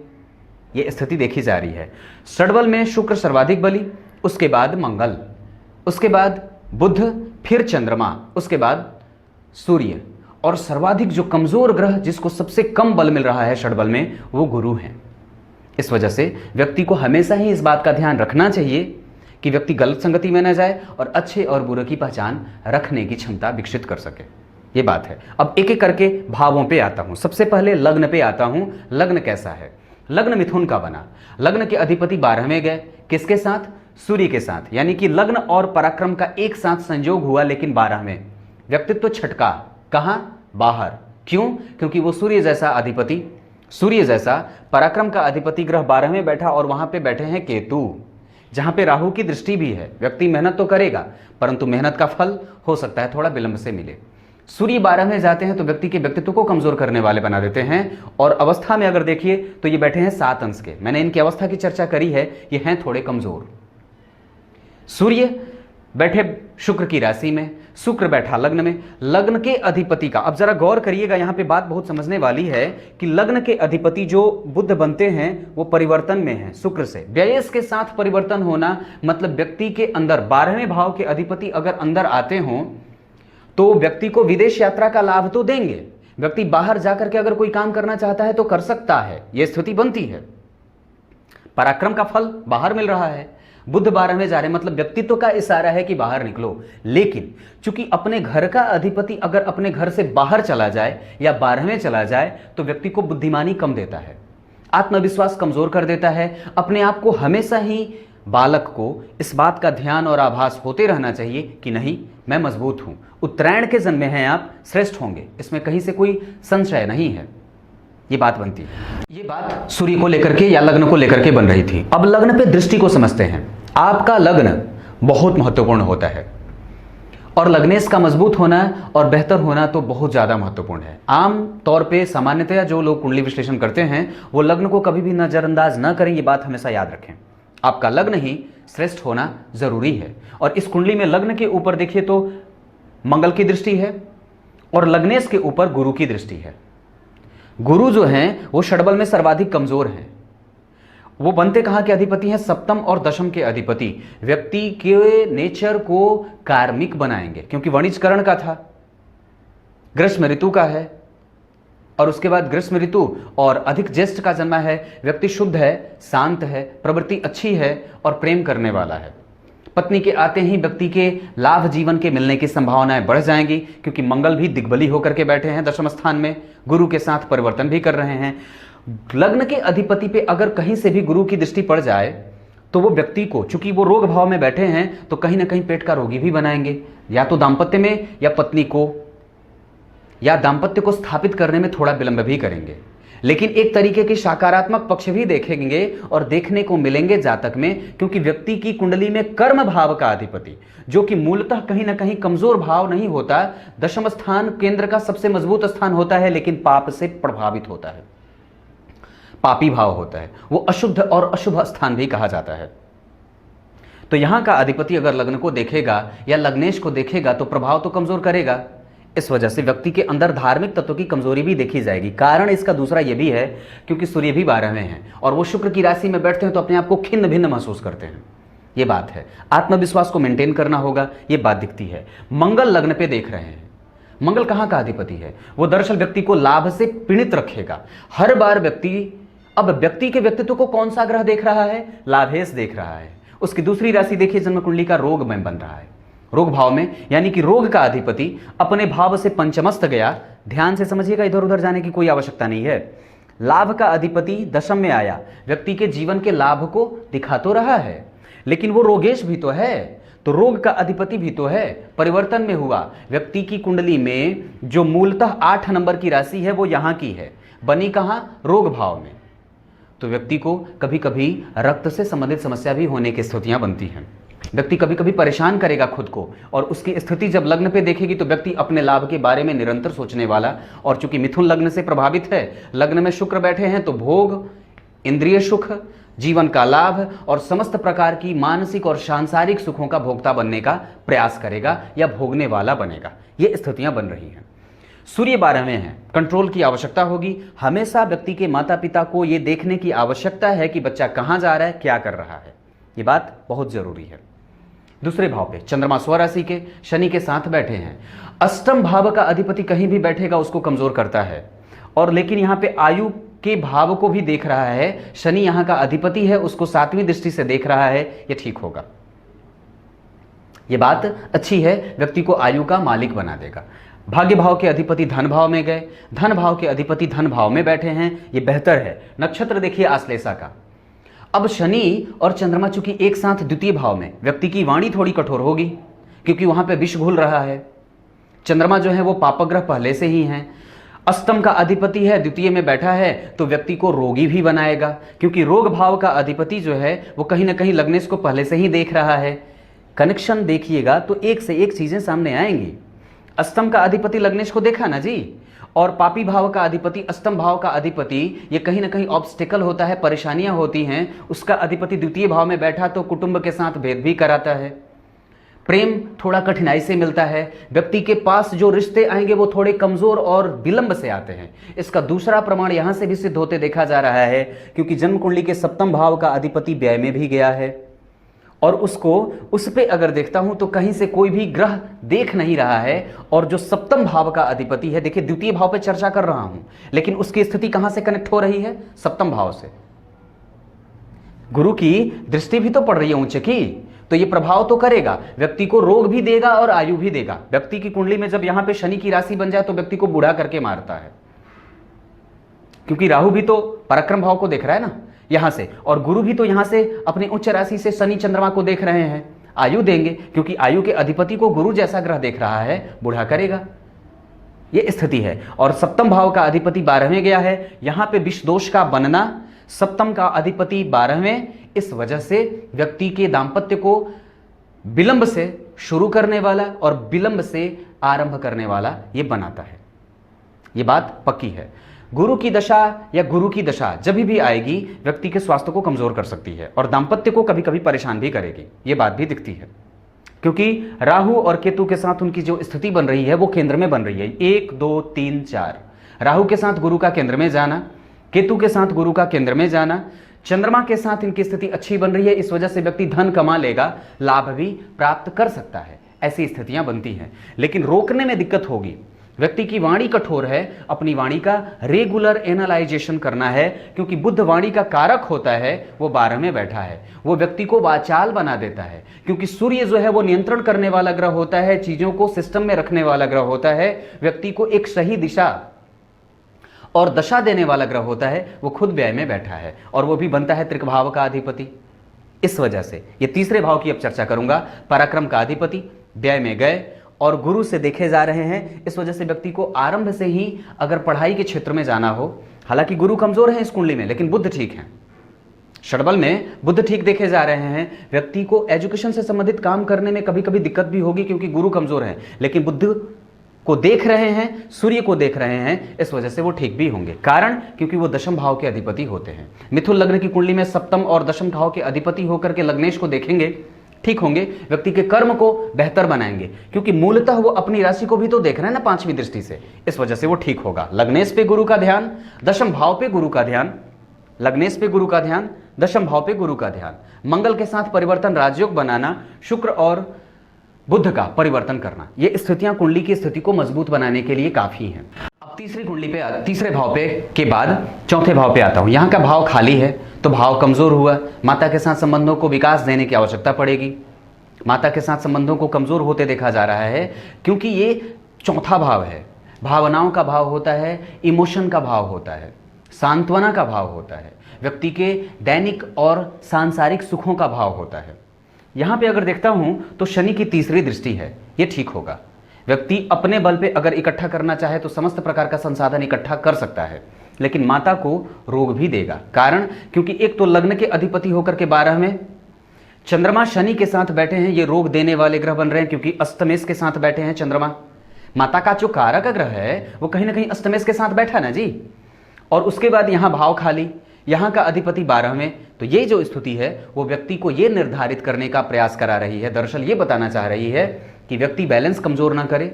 ये स्थिति देखी जा रही है। षडबल में शुक्र सर्वाधिक बली, उसके बाद मंगल, उसके बाद बुध, फिर चंद्रमा, उसके बाद सूर्य, और सर्वाधिक जो कमजोर ग्रह जिसको सबसे कम बल मिल रहा है षडबल में वो गुरु हैं। इस वजह से व्यक्ति को हमेशा ही इस बात का ध्यान रखना चाहिए कि व्यक्ति गलत संगति में न जाए और अच्छे और बुरे की पहचान रखने की क्षमता विकसित कर सके, ये बात है। अब एक एक करके भावों पे आता हूं। सबसे पहले लग्न पे आता हूं। लग्न कैसा है? लग्न मिथुन का बना। लग्न के अधिपति 12वें गए, किसके साथ? सूर्य के साथ, यानी कि लग्न और पराक्रम का एक साथ संयोग हुआ, लेकिन 12वें। व्यक्तित्व छटका, कहां? बाहर। क्यों? क्योंकि वो सूर्य जैसा अधिपति, सूर्य जैसा पराक्रम का अधिपति ग्रह 12वें बैठा और वहां पे बैठे हैं केतु, जहां पे राहु की दृष्टि भी है। व्यक्ति मेहनत तो करेगा, परंतु मेहनत का फल हो सकता है थोड़ा विलंब से मिले। सूर्य 12वें जाते हैं तो व्यक्ति के व्यक्तित्व को कमजोर करने वाले बना देते हैं। और अवस्था में अगर देखिए तो ये बैठे हैं 7 अंश के। मैंने इनकी अवस्था की चर्चा करी है, ये हैं थोड़े कमजोर। सूर्य बैठे शुक्र की राशि में, शुक्र बैठा लग्न में। लग्न के अधिपति का अब जरा गौर करिएगा, यहां पे बात बहुत समझने वाली है कि लग्न के अधिपति जो बुध बनते हैं वो परिवर्तन में है शुक्र से। व्ययस के साथ परिवर्तन होना मतलब व्यक्ति के अंदर 12वें भाव के अधिपति अगर अंदर आते हों तो व्यक्ति को विदेश यात्रा का लाभ तो देंगे। व्यक्ति बाहर जाकर के अगर कोई काम करना चाहता है तो कर सकता है, यह स्थिति बनती है। पराक्रम का फल बाहर मिल रहा है। बुध 12वें जा रहे मतलब व्यक्तित्व का इशारा है कि बाहर निकलो। लेकिन चूंकि अपने घर का अधिपति अगर अपने घर से बाहर चला जाए या 12वें चला जाए तो व्यक्ति को बुद्धिमानी कम देता है, आत्मविश्वास कमजोर कर देता है। अपने आप को हमेशा ही बालक को इस बात का ध्यान और आभास होते रहना चाहिए कि नहीं, मैं मजबूत हूं। उत्तरायण के जन्मे हैं आप, श्रेष्ठ होंगे, इसमें कहीं से कोई संशय नहीं है। ये बात बनती है। ये बात सूर्य को लेकर के या लग्न को लेकर के बन रही थी। अब लग्न पे दृष्टि को समझते हैं। आपका लग्न बहुत महत्वपूर्ण होता है और लग्नेश का मजबूत होना और बेहतर होना तो बहुत ज्यादा महत्वपूर्ण है। आम तौर पे सामान्यतया जो लोग कुंडली विश्लेषण करते हैं वो लग्न को कभी भी नजरअंदाज न करें, ये बात हमेशा याद रखें। आपका लग्न ही श्रेष्ठ होना जरूरी है। और इस कुंडली में लग्न के ऊपर देखिए तो मंगल की दृष्टि है और लग्नेश के ऊपर गुरु की दृष्टि है। गुरु जो हैं वो षडबल में सर्वाधिक कमजोर हैं। वो बनते कहां के अधिपति हैं? सप्तम और दशम के अधिपति। व्यक्ति के नेचर को कार्मिक बनाएंगे, क्योंकि वणिजकरण का था, ग्रीष्म ऋतु का है और उसके बाद ग्रीष्म ऋतु और अधिक ज्येष्ठ का जन्मा है। व्यक्ति शुद्ध है, शांत है, प्रवृत्ति अच्छी है और प्रेम करने वाला है। पत्नी के आते ही व्यक्ति के लाभ जीवन के मिलने की संभावनाएं बढ़ जाएंगी, क्योंकि मंगल भी दिग्बली होकर के बैठे हैं दशम स्थान में, गुरु के साथ परिवर्तन भी कर रहे हैं। लग्न के अधिपति पे अगर कहीं से भी गुरु की दृष्टि पड़ जाए तो वो व्यक्ति को, चूंकि वो रोग भाव में बैठे हैं तो कहीं ना कहीं पेट का रोगी भी बनाएंगे, या तो दाम्पत्य में या पत्नी को या दाम्पत्य को स्थापित करने में थोड़ा विलंब भी करेंगे। लेकिन एक तरीके के सकारात्मक पक्ष भी देखेंगे और देखने को मिलेंगे जातक में, क्योंकि व्यक्ति की कुंडली में कर्म भाव का अधिपति, जो कि मूलतः कहीं ना कहीं कमजोर भाव नहीं होता, दशम स्थान केंद्र का सबसे मजबूत स्थान होता है, लेकिन पाप से प्रभावित होता है, पापी भाव होता है, वो अशुद्ध और अशुभ स्थान भी कहा जाता है। तो यहां का अधिपति अगर लग्न को देखेगा या लग्नेश को देखेगा तो प्रभाव तो कमजोर करेगा। इस वजह से व्यक्ति के अंदर धार्मिक तत्व की कमजोरी भी देखी जाएगी। कारण इसका दूसरा यह भी है क्योंकि सूर्य भी 12वें हैं और वो शुक्र की राशि में बैठते हैं तो अपने आप को खिन्न भिन्न महसूस करते हैं। ये बात है, आत्मविश्वास को मेंटेन करना होगा, ये बात दिखती है। मंगल लग्न पे देख रहे हैं। मंगल कहां का अधिपति है? वो दरअसल व्यक्ति को लाभ से पीड़ित रखेगा। हर बार अब व्यक्ति के व्यक्तित्व को कौन सा ग्रह देख रहा है? लाभेश देख रहा है। उसकी दूसरी राशि देखिए, जन्म कुंडली का रोग में बन रहा है रोग भाव में, यानी कि रोग का अधिपति अपने भाव से पंचमस्त गया। ध्यान से समझिएगा, इधर उधर जाने की कोई आवश्यकता नहीं है। लाभ का अधिपति दशम में आया, व्यक्ति के जीवन के लाभ को दिखा तो रहा है, लेकिन वो रोगेश भी तो है, तो रोग का अधिपति भी तो है, परिवर्तन में हुआ। व्यक्ति की कुंडली में जो मूलतः 8 नंबर की राशि है वो यहां की है, बनी कहां? रोग भाव में। तो व्यक्ति को कभी कभी रक्त से संबंधित समस्या भी होने की स्थितियां बनती हैं। व्यक्ति कभी कभी परेशान करेगा खुद को, और उसकी स्थिति जब लग्न पे देखेगी तो व्यक्ति अपने लाभ के बारे में निरंतर सोचने वाला। और चूंकि मिथुन लग्न से प्रभावित है, लग्न में शुक्र बैठे हैं, तो भोग, इंद्रिय सुख, जीवन का लाभ और समस्त प्रकार की मानसिक और सांसारिक सुखों का भोक्ता बनने का प्रयास करेगा या भोगने वाला बनेगा। ये स्थितियां बन रही हैं। सूर्य 12वें में है, कंट्रोल की आवश्यकता होगी। हमेशा व्यक्ति के माता पिता को यह देखने की आवश्यकता है कि बच्चा कहां जा रहा है, क्या कर रहा है। ये बात बहुत जरूरी है। दूसरे भाव पे चंद्रमा स्वराशि के शनि के साथ बैठे हैं। अष्टम भाव का अधिपति कहीं भी बैठेगा उसको कमजोर करता है, और लेकिन यहां पे आयु के भाव को भी देख रहा है। शनि यहां का अधिपति है, उसको 7वीं दृष्टि से देख रहा है। यह ठीक होगा, यह बात अच्छी है, व्यक्ति को आयु का मालिक बना देगा। भाग्य भाव के अधिपति धन भाव में गए, धन भाव के अधिपति धन भाव में बैठे हैं, यह बेहतर है। नक्षत्र देखिए आश्लेषा का। अब शनि और चंद्रमा चूंकि एक साथ द्वितीय भाव में, व्यक्ति की वाणी थोड़ी कठोर होगी क्योंकि वहां पे विष घुल रहा है। चंद्रमा जो है वो पापग्रह पहले से ही हैं। अष्टम का अधिपति है, द्वितीय में बैठा है, तो व्यक्ति को रोगी भी बनाएगा, क्योंकि रोग भाव का अधिपति जो है वो कहीं ना कहीं लग्नेश को पहले से ही देख रहा है। कनेक्शन देखिएगा तो एक से एक चीजें सामने आएंगी। अष्टम का अधिपति लग्नेश को देखा ना जी, और पापी भाव का अधिपति, अष्टम भाव का अधिपति, ये कहीं ना कहीं ऑब्स्टिकल होता है, परेशानियां होती हैं। उसका अधिपति द्वितीय भाव में बैठा तो कुटुंब के साथ भेद भी कराता है, प्रेम थोड़ा कठिनाई से मिलता है, व्यक्ति के पास जो रिश्ते आएंगे वो थोड़े कमजोर और विलंब से आते हैं। इसका दूसरा प्रमाण यहां से भी सिद्ध होते देखा जा रहा है, क्योंकि जन्म कुंडली के सप्तम भाव का अधिपति व्यय में भी गया है, और उसको उस पे अगर देखता हूं तो कहीं से कोई भी ग्रह देख नहीं रहा है। और जो सप्तम भाव का अधिपति है, देखिए द्वितीय भाव पे चर्चा कर रहा हूं, लेकिन उसकी स्थिति कहां से कनेक्ट हो रही है? सप्तम भाव से। गुरु की दृष्टि भी तो पड़ रही है ऊंचे की, तो ये प्रभाव तो करेगा, व्यक्ति को रोग भी देगा और आयु भी देगा। व्यक्ति की कुंडली में जब यहां पे शनि की राशि बन जाए तो व्यक्ति को बूढ़ा करके मारता है, क्योंकि राहु भी तो पराक्रम भाव को देख रहा है ना यहां से, और गुरु भी तो यहां से अपनी उच्च राशि से शनि चंद्रमा को देख रहे हैं। आयु देंगे, क्योंकि आयु के अधिपति को गुरु जैसा ग्रह देख रहा है, बूढ़ा करेगा। यह स्थिति है। और सप्तम भाव का अधिपति 12वें गया है, यहां पे विष दोष का बनना, सप्तम का अधिपति 12वें, इस वजह से व्यक्ति के दाम्पत्य को विलंब से शुरू करने वाला और विलंब से आरंभ करने वाला यह बनाता है। यह बात पक्की है। गुरु की दशा या गुरु की दशा जब भी आएगी व्यक्ति के स्वास्थ्य को कमजोर कर सकती है और दाम्पत्य को कभी कभी परेशान भी करेगी। यह बात भी दिखती है, क्योंकि राहु और केतु के साथ उनकी जो स्थिति बन रही है वो केंद्र में बन रही है। 1 2 3 4, राहु के साथ गुरु का केंद्र में जाना, केतु के साथ गुरु का केंद्र में जाना, चंद्रमा के साथ इनकी स्थिति अच्छी बन रही है। इस वजह से व्यक्ति धन कमा लेगा, लाभ भी प्राप्त कर सकता है। ऐसी स्थितियां बनती हैं, लेकिन रोकने में दिक्कत होगी। व्यक्ति की वाणी कठोर है, अपनी वाणी का रेगुलर एनालाइजेशन करना है, क्योंकि बुध वाणी का कारक होता है, वो 12 में बैठा है, वो व्यक्ति को वाचाल बना देता है। क्योंकि सूर्य जो है वो नियंत्रण करने वाला ग्रह होता है, चीजों को सिस्टम में रखने वाला ग्रह होता है, व्यक्ति को एक सही दिशा और दशा देने वाला ग्रह होता है। वो खुद व्यय में बैठा है और वो भी बनता है त्रिक भाव का अधिपति। इस वजह से ये तीसरे भाव की अब चर्चा करूंगा। पराक्रम का अधिपति व्यय में गए और गुरु से देखे जा रहे हैं। इस वजह से व्यक्ति को आरंभ से ही अगर पढ़ाई के क्षेत्र में जाना हो, हालांकि गुरु कमजोर है इस कुंडली में, लेकिन बुध ठीक है, षडबल में बुध ठीक देखे जा रहे हैं। व्यक्ति को एजुकेशन से संबंधित काम करने में कभी कभी दिक्कत भी होगी, क्योंकि गुरु कमजोर है, लेकिन बुध को देख रहे हैं, सूर्य को देख रहे हैं, इस वजह से वो ठीक भी होंगे। कारण क्योंकि वो दशम भाव के अधिपति होते हैं। मिथुन लग्न की कुंडली में सप्तम और दशम भाव के अधिपति होकर के लग्नेश को देखेंगे, ठीक होंगे, व्यक्ति के कर्म को बेहतर बनाएंगे, क्योंकि मूलतः वो अपनी राशि को भी तो देख रहे हैं ना 5वीं दृष्टि से। इस वजह से वो ठीक होगा। लग्नेश पे गुरु का ध्यान, दशम भाव पे गुरु का ध्यान, लग्नेश पे गुरु का ध्यान, दशम भाव पे गुरु का ध्यान, मंगल के साथ परिवर्तन राजयोग बनाना, शुक्र और बुध का परिवर्तन करना, ये स्थितियां कुंडली की स्थिति को मजबूत बनाने के लिए काफी हैं। अब तीसरी कुंडली पे, तीसरे भाव पे के बाद चौथे भाव पे आता हूं। यहां का भाव खाली है तो भाव कमजोर हुआ, माता के साथ संबंधों को विकास देने की आवश्यकता पड़ेगी। माता के साथ संबंधों को कमजोर होते देखा जा रहा है, क्योंकि ये चौथा भाव है। भावनाओं का भाव होता है, इमोशन का भाव होता है, सांत्वना का भाव होता है, व्यक्ति के दैनिक और सांसारिक सुखों का भाव होता है। यहां पे अगर देखता हूं तो शनि की तीसरी दृष्टि है, ये ठीक होगा। व्यक्ति अपने बल पे अगर इकट्ठा करना चाहे तो समस्त प्रकार का संसाधन इकट्ठा कर सकता है, लेकिन माता को रोग भी देगा। कारण, क्योंकि एक तो लग्न के अधिपति होकर के 12 में चंद्रमा शनि के साथ बैठे हैं, ये रोग देने वाले ग्रह बन रहे हैं, क्योंकि अस्तमेश के साथ बैठे हैं चंद्रमा। माता का जो कारक ग्रह है वो कहीं ना कहीं अस्तमेश के साथ बैठा ना जी, और उसके बाद यहां भाव खाली, यहां का अधिपति 12 में। तो ये जो स्थिति है वो व्यक्ति को ये निर्धारित करने का प्रयास करा रही है, दरअसल ये बताना चाह रही है कि व्यक्ति बैलेंस कमजोर ना करे।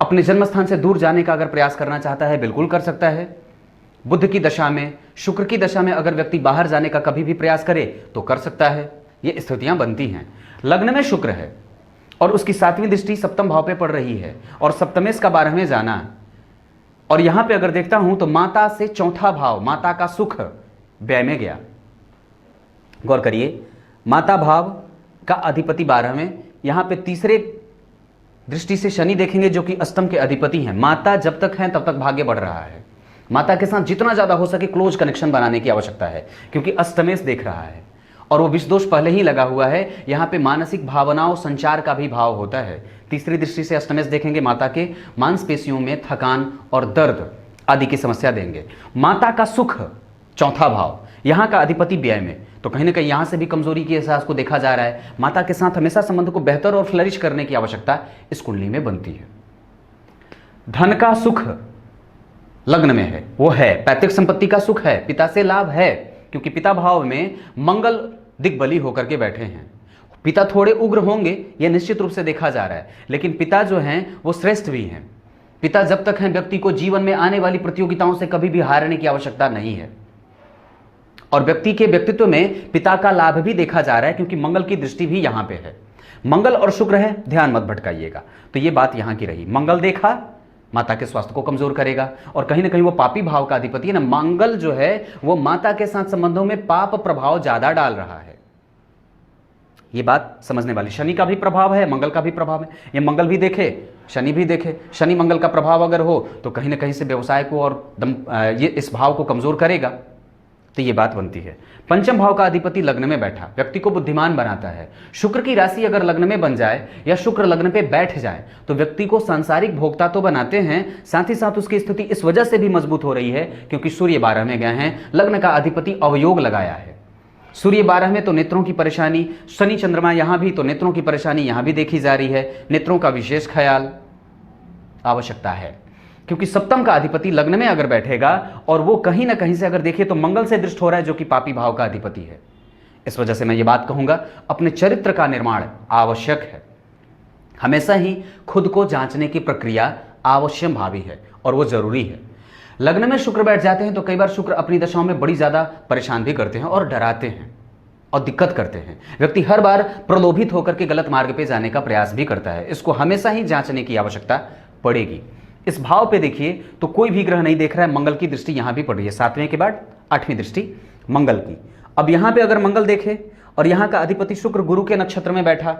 अपने जन्म स्थान से दूर जाने का अगर प्रयास करना चाहता है बिल्कुल कर सकता है। बुध की दशा में, शुक्र की दशा में अगर व्यक्ति बाहर जाने का कभी भी प्रयास करे तो कर सकता है। ये स्थितियां बनती हैं। लग्न में शुक्र है और उसकी 7वीं दृष्टि सप्तम भाव पे पड़ रही है, और सप्तमेश का 12वें जाना। और यहां पे अगर देखता हूं तो माता से चौथा भाव, माता का सुख, व्यय में गया। गौर करिए, माता भाव का अधिपति 12 में, यहां पे तीसरे दृष्टि से शनि देखेंगे जो कि अष्टम के अधिपति हैं। माता जब तक है तब तक भाग्य बढ़ रहा है। माता के साथ जितना ज्यादा हो सके क्लोज कनेक्शन बनाने की आवश्यकता है, क्योंकि अष्टमेश देख रहा है और वो विष दोष पहले ही लगा हुआ है। यहां पे मानसिक भावनाओं, संचार का भी भाव होता है। तीसरी दृष्टि से अष्टमेश देखेंगे, माता के मांसपेशियों में थकान और दर्द आदि की समस्या देंगे। माता का सुख चौथा भाव, यहां का अधिपति व्यय में, तो कहीं ना कहीं यहां से भी कमजोरी के एहसास को देखा जा रहा है। माता के साथ हमेशा संबंध को बेहतर और फ्लरिश करने की आवश्यकता इस कुंडली में बनती है। धन का सुख लग्न में है, वो है पैतृक संपत्ति का सुख है, पिता से लाभ है, क्योंकि पिता भाव में मंगल दिग्बली होकर के बैठे हैं। पिता थोड़े उग्र होंगे, यह निश्चित रूप से देखा जा रहा है, लेकिन पिता जो हैं वो श्रेष्ठ भी हैं। पिता जब तक हैं, व्यक्ति को जीवन में आने वाली प्रतियोगिताओं से कभी भी हारने की आवश्यकता नहीं है। और व्यक्ति के व्यक्तित्व में पिता का लाभ भी देखा जा रहा है, क्योंकि मंगल की दृष्टि भी यहां पे है। मंगल और शुक्र है, ध्यान मत भटकाइएगा। तो ये बात यहां की रही। मंगल देखा, माता के स्वास्थ्य को कमजोर करेगा, और कहीं ना कहीं वो पापी भाव का अधिपति है ना। मंगल जो है वो माता के साथ संबंधों में पाप प्रभाव ज्यादा डाल रहा है। ये बात समझने वाली। शनि का भी प्रभाव है, मंगल का भी प्रभाव है। ये मंगल भी देखे, शनि भी देखे। शनि मंगल का प्रभाव अगर हो तो कहीं ना कहीं से व्यवसाय को और ये इस भाव को कमजोर करेगा। तो ये बात बनती है। पंचम भाव का अधिपति लग्न में बैठा व्यक्ति को बुद्धिमान बनाता है। शुक्र की राशि अगर लग्न में बन जाए या शुक्र लग्न पे बैठ जाए तो व्यक्ति को सांसारिक भोक्ता तो बनाते हैं, साथ ही साथ उसकी स्थिति इस वजह से भी मजबूत हो रही है क्योंकि सूर्य 12 में गए हैं। लग्न का अधिपति अवयोग लगाया है। सूर्य 12 में तो नेत्रों की परेशानी, शनि चंद्रमा यहां भी तो नेत्रों की परेशानी यहां भी देखी जा रही है। नेत्रों का विशेष ख्याल आवश्यकता है, क्योंकि सप्तम का अधिपति लग्न में अगर बैठेगा और वो कहीं ना कहीं से अगर देखे तो मंगल से दृष्ट हो रहा है जो कि पापी भाव का अधिपति है। इस वजह से मैं ये बात कहूंगा, अपने चरित्र का निर्माण आवश्यक है। हमेशा ही खुद को जांचने की प्रक्रिया आवश्यक भावी है और वो जरूरी है। लग्न में शुक्र बैठ जाते हैं तो कई बार शुक्र अपनी दशाओं में बड़ी ज्यादा परेशान भी करते हैं और डराते हैं और दिक्कत करते हैं। व्यक्ति हर बार प्रलोभित होकर के गलत मार्ग पे जाने का प्रयास भी करता है। इसको हमेशा ही जांचने की आवश्यकता पड़ेगी। इस भाव पे देखिए तो कोई भी ग्रह नहीं देख रहा है। मंगल की दृष्टि यहां भी पड़ रही है, 7वें के बाद 8वीं दृष्टि मंगल की। अब यहां पे अगर मंगल देखे और यहां का अधिपति शुक्र गुरु के नक्षत्र में बैठा,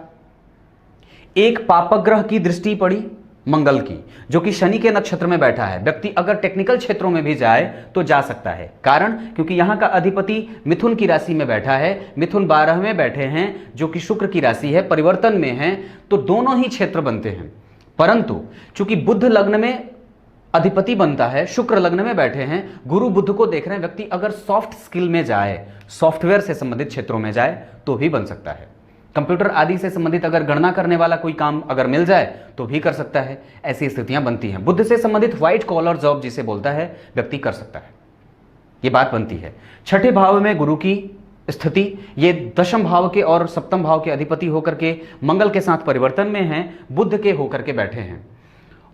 एक पापक ग्रह की दृष्टि पड़ी मंगल की जो कि शनि के नक्षत्र में बैठा है। व्यक्ति अगर टेक्निकल क्षेत्रों में भी जाए तो जा सकता है। कारण क्योंकि यहां का अधिपति मिथुन की राशि में बैठा है, मिथुन 12 में बैठे हैं जो कि शुक्र की राशि है, परिवर्तन में है, तो दोनों ही क्षेत्र बनते हैं। परंतु चूंकि बुध लग्न में अधिपति बनता है, शुक्र लग्न में बैठे हैं, गुरु बुध को देख रहे हैं, व्यक्ति अगर सॉफ्ट स्किल में जाए, सॉफ्टवेयर से संबंधित क्षेत्रों में जाए तो भी बन सकता है। कंप्यूटर आदि से संबंधित अगर गणना करने वाला कोई काम अगर मिल जाए तो भी कर सकता है। ऐसी स्थितियां बनती हैं। बुध से संबंधित व्हाइट कॉलर जॉब जिसे बोलता है व्यक्ति कर सकता है, ये बात बनती है। छठे भाव में गुरु की स्थिति, ये दशम भाव के और सप्तम भाव के अधिपति होकर के मंगल के साथ परिवर्तन में हैं, बुध के होकर के बैठे हैं।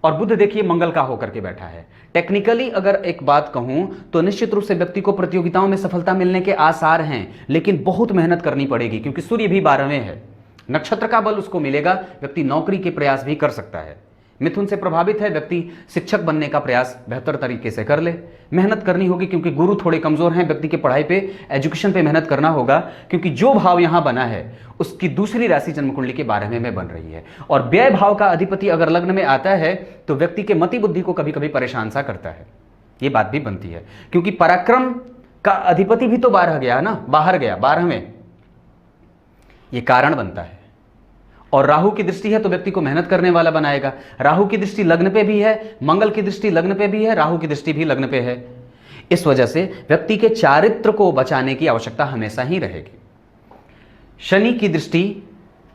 और बुध देखिए मंगल का होकर के बैठा है। टेक्निकली अगर एक बात कहूं तो निश्चित रूप से व्यक्ति को प्रतियोगिताओं में सफलता मिलने के आसार हैं, लेकिन बहुत मेहनत करनी पड़ेगी क्योंकि सूर्य भी 12वें है। नक्षत्र का बल उसको मिलेगा, व्यक्ति नौकरी के प्रयास भी कर सकता है। मिथुन से प्रभावित है, व्यक्ति शिक्षक बनने का प्रयास बेहतर तरीके से कर ले। मेहनत करनी होगी क्योंकि गुरु थोड़े कमजोर हैं, व्यक्ति की पढ़ाई पे, एजुकेशन पे मेहनत करना होगा क्योंकि जो भाव यहां बना है उसकी दूसरी राशि जन्म कुंडली के 12वें में बन रही है। और व्यय भाव का अधिपति अगर लग्न में आता है तो व्यक्ति के मति बुद्धि को कभी कभी परेशान सा करता है, ये बात भी बनती है क्योंकि पराक्रम का अधिपति भी तो 12 गया ना, बाहर गया 12वें, ये कारण बनता है। और राहु की दृष्टि है तो व्यक्ति को मेहनत करने वाला बनाएगा। राहु की दृष्टि लग्न पे भी है, मंगल की दृष्टि लग्न पे भी है, राहु की दृष्टि भी लग्न पे है। इस वजह से व्यक्ति के चारित्र को बचाने की आवश्यकता हमेशा ही रहेगी। शनि की दृष्टि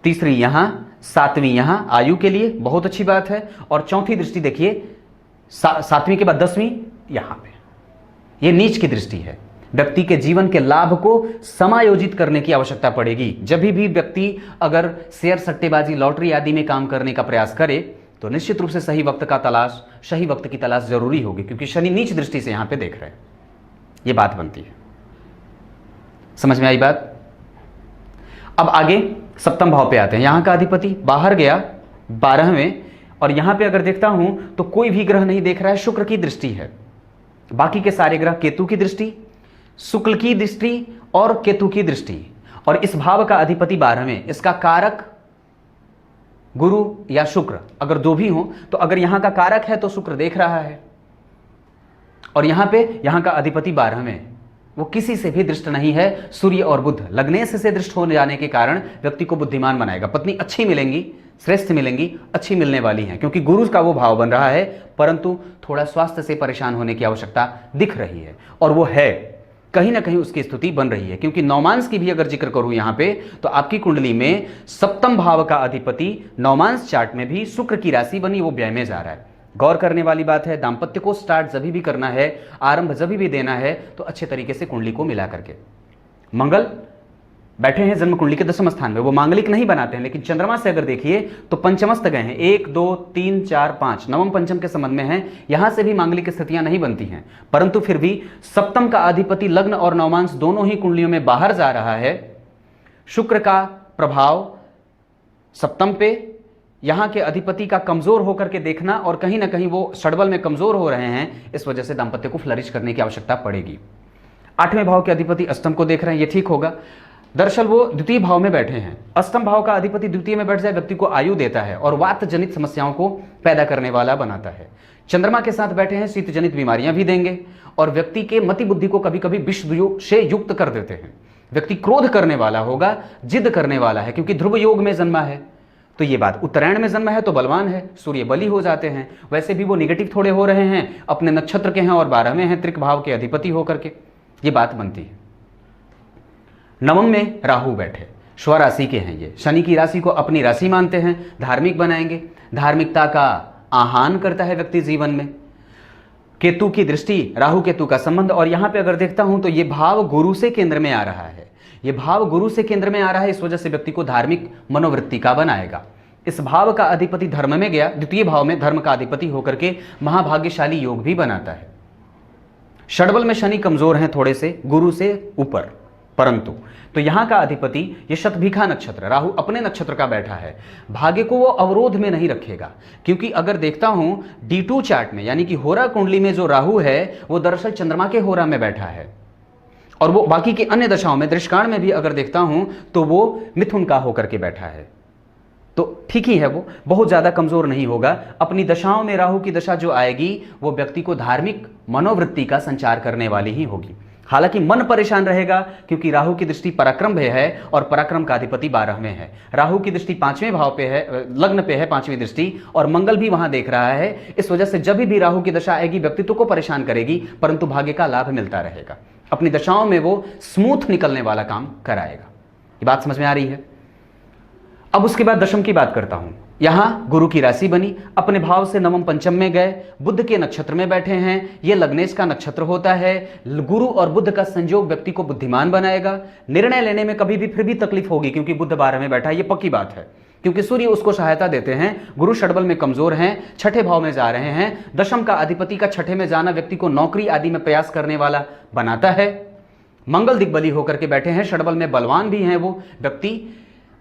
तीसरी यहां, 7वीं यहां, आयु के लिए बहुत अच्छी बात है। और चौथी दृष्टि देखिए 7वीं के बाद 10वीं यहां पे, ये नीच की दृष्टि है। व्यक्ति के जीवन के लाभ को समायोजित करने की आवश्यकता पड़ेगी। जब भी व्यक्ति अगर शेयर, सट्टेबाजी, लॉटरी आदि में काम करने का प्रयास करे तो निश्चित रूप से सही वक्त का तलाश, सही वक्त की तलाश जरूरी होगी क्योंकि शनि नीच दृष्टि से यहां पे देख रहे हैं, ये बात बनती है। समझ में आई बात? अब आगे सप्तम भाव पे आते हैं। यहां का अधिपति बाहर गया 12वें, और यहां पे अगर देखता हूं तो कोई भी ग्रह नहीं देख रहा है, शुक्र की दृष्टि है। बाकी के सारे ग्रह, केतु की दृष्टि, शुक्ल की दृष्टि और केतु की दृष्टि, और इस भाव का अधिपति 12वें, इसका कारक गुरु या शुक्र अगर दो भी हो तो अगर यहां का कारक है तो शुक्र देख रहा है, और यहां पे यहां का अधिपति 12वें, वो किसी से भी दृष्ट नहीं है। सूर्य और बुध लग्नेश से दृष्ट हो जाने के कारण व्यक्ति को बुद्धिमान बनाएगा। पत्नी अच्छी मिलेंगी, श्रेष्ठ मिलेंगी, अच्छी मिलने वाली हैं क्योंकि गुरु का वो भाव बन रहा है, परंतु थोड़ा स्वास्थ्य से परेशान होने की आवश्यकता दिख रही है, और वो है कहीं ना कहीं उसकी स्थिति बन रही है। क्योंकि नौमांस की भी अगर जिक्र करूं यहां पे तो आपकी कुंडली में सप्तम भाव का अधिपति नौमांस चार्ट में भी शुक्र की राशि बनी, वो व्यय में जा रहा है। गौर करने वाली बात है, दांपत्य को स्टार्ट जब भी करना है, आरंभ जब भी देना है तो अच्छे तरीके से कुंडली को मिला करके। मंगल बैठे हैं जन्म कुंडली के 10वें स्थान में, वो मांगलिक नहीं बनाते हैं, लेकिन चंद्रमा से अगर देखिए तो पंचमस्त गए हैं, 1 2 3 4 5, नवम पंचम के संबंध में हैं, यहां से भी मांगलिक स्थितियां नहीं बनती हैं, परंतु फिर भी सप्तम का अधिपति लग्न और नवमांश दोनों ही कुंडलियों में बाहर जा रहा है। शुक्र का प्रभाव सप्तम पे, यहां के अधिपति का कमजोर होकर के देखना, और कहीं ना कहीं वो षड्बल में कमजोर हो रहे हैं, इस वजह से दाम्पत्य को फ्लरिश करने की आवश्यकता पड़ेगी। 8वें भाव के अधिपति अष्टम को देख रहे हैं, ये ठीक होगा। दरअसल वो द्वितीय भाव में बैठे हैं। अष्टम भाव का अधिपति द्वितीय में बैठ जाए व्यक्ति को आयु देता है और वात जनित समस्याओं को पैदा करने वाला बनाता है। चंद्रमा के साथ बैठे हैं, शीत जनित बीमारियां भी देंगे और व्यक्ति के मति बुद्धि को कभी कभी विष से युक्त कर देते हैं। व्यक्ति क्रोध करने वाला होगा, जिद करने वाला है, क्योंकि ध्रुव योग में जन्मा है। तो ये बात, उत्तरायण में जन्मा है तो बलवान है, सूर्य बली हो जाते हैं। वैसे भी वो निगेटिव थोड़े हो रहे हैं, अपने नक्षत्र के हैं और 12वें हैं, त्रिक भाव के अधिपति होकर के, ये बात बनती है। नवम में राहु बैठे, स्वराशि के हैं, ये शनि की राशि को अपनी राशि मानते हैं, धार्मिक बनाएंगे, धार्मिकता का आह्वान करता है व्यक्ति जीवन में। केतु की दृष्टि, राहु केतु का संबंध, और यहां पे अगर देखता हूं तो ये भाव गुरु से केंद्र में आ रहा है, ये भाव गुरु से केंद्र में आ रहा है, इस वजह से व्यक्ति को धार्मिक मनोवृत्ति का बनाएगा। इस भाव का अधिपति धर्म में गया, द्वितीय भाव में धर्म का अधिपति होकर के महाभाग्यशाली योग भी बनाता है। षड्बल में शनि कमजोर हैं थोड़े से, गुरु से ऊपर, परंतु तो यहां का अधिपति ये शतभिखा नक्षत्र, राहु अपने नक्षत्र का बैठा है, भाग्य को वो अवरोध में नहीं रखेगा। क्योंकि अगर देखता हूं D2 चार्ट में, यानी कि होरा कुंडली में जो राहु है वो दरअसल चंद्रमा के होरा में बैठा है, और वो बाकी की अन्य दशाओं में, दृष्काण में भी अगर देखता हूं तो वो मिथुन का होकर के बैठा है। तो ठीक ही है, वो बहुत ज्यादा कमजोर नहीं होगा। अपनी दशाओं में राहु की दशा जो आएगी वो व्यक्ति को धार्मिक मनोवृत्ति का संचार करने वाली ही होगी। हालांकि मन परेशान रहेगा क्योंकि राहु की दृष्टि पराक्रम पे है और पराक्रम का अधिपति 12वें है। राहु की दृष्टि 5वें भाव पे है, लग्न पे है 5वीं दृष्टि, और मंगल भी वहां देख रहा है। इस वजह से जब भी राहु की दशा आएगी व्यक्तित्व को परेशान करेगी, परंतु भाग्य का लाभ मिलता रहेगा। अपनी दशाओं में वो स्मूथ निकलने वाला काम कराएगा। ये बात समझ में आ रही है? अब उसके बाद दशम की बात करता हूं। यहां गुरु की राशि बनी, अपने भाव से नवम पंचम में गए, बुध के नक्षत्र में बैठे हैं, यह लग्नेश का नक्षत्र होता है। गुरु और बुध का संयोग व्यक्ति को बुद्धिमान बनाएगा। निर्णय लेने में कभी भी फिर भी तकलीफ होगी क्योंकि बुध 12 में बैठा है, यह पक्की बात है, क्योंकि सूर्य उसको सहायता देते हैं। गुरु षड्बल में कमजोर हैं, छठे भाव में जा रहे हैं। दशम का अधिपति का छठे में जाना व्यक्ति को नौकरी आदि में प्रयास करने वाला बनाता है। मंगल दिग्बली होकर के बैठे हैं, षड्बल में बलवान भी हैं वो। व्यक्ति